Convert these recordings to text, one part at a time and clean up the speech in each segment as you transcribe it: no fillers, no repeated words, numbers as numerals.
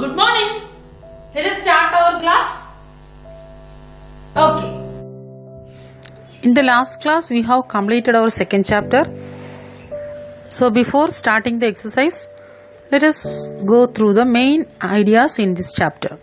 Good morning. Let us start our class. Okay. In the last class, we have completed our second chapter. So, before starting the exercise, let us go through the main ideas in this chapter.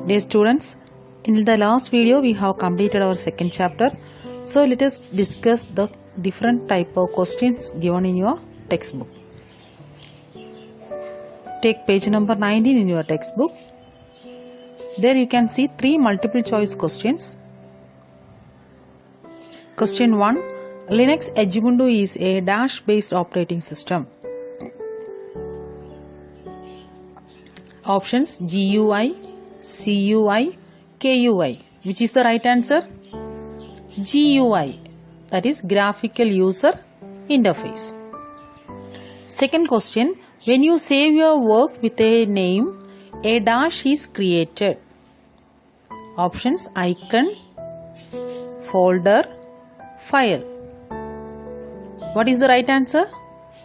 Dear students, in the last video we have completed our second chapter. So let us discuss the different type of questions given in your textbook. Take page number 19 in your textbook. There you can see 3 multiple choice questions. Question 1. Linux Edubuntu is a dash based operating system. Options GUI, CUI, KUI. Which is the right answer? GUI, that is Graphical User Interface. Second question, when you save your work with a name, a dash is created. Options icon, folder, file. What is the right answer?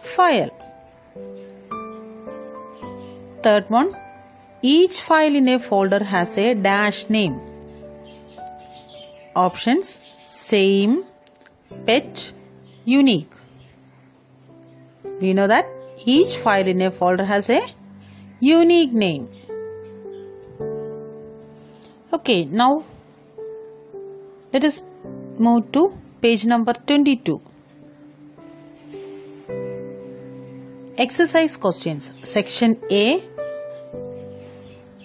File. Third one, each file in a folder has a dash name. Options same, pet, unique. Do you know that? Each file in a folder has a unique name. Okay, now let us move to page number 22. Exercise questions. Section A.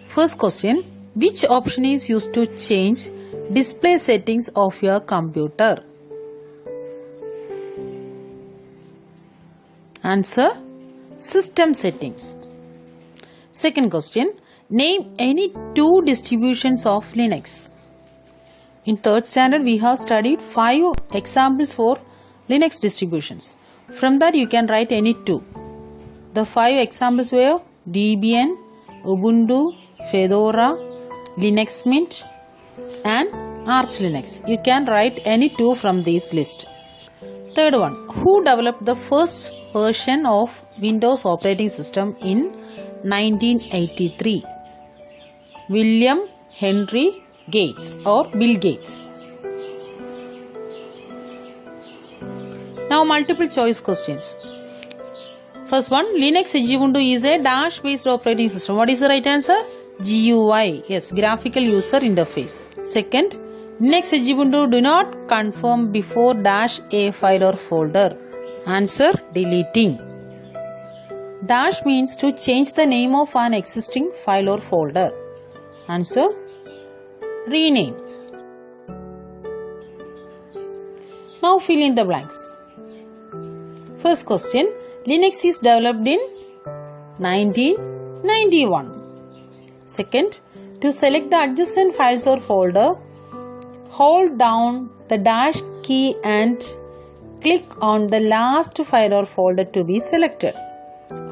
First question, which option is used to change display settings of your computer? Answer, system settings. Second question, name any 2 distributions of Linux. In 3rd standard, we have studied 5 examples for Linux distributions. From that, you can write any 2. The 5 examples were Debian, Ubuntu, Fedora, Linux Mint and Arch Linux. You can write any 2 from this list. Third one, who developed the first version of Windows operating system in 1983? William Henry Gates or Bill Gates. Now multiple choice questions. First one, Linux Edubuntu is a dash based operating system. What is the right answer? GUI. Yes, Graphical User Interface. Second, Linux Edubuntu do not confirm before dash a file or folder. Answer, deleting. Dash means to change the name of an existing file or folder. Answer, rename. Now fill in the blanks. First question, Linux is developed in 1991. Second, to select the adjacent files or folder, hold down the dash key and click on the last file or folder to be selected.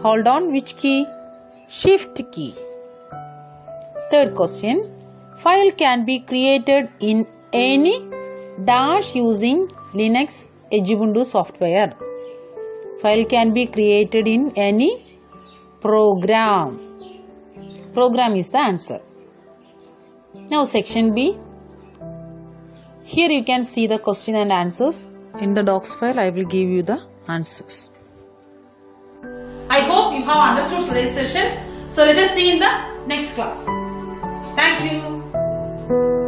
Hold on which key? Shift key. Third question. File can be created in any dash using Linux Ubuntu software. File can be created in any program. Program is the answer. Now section B. Here you can see the question and answers. In the docs file I will give you the answers. I hope you have understood today's session. So let us see in the next class. Thank you.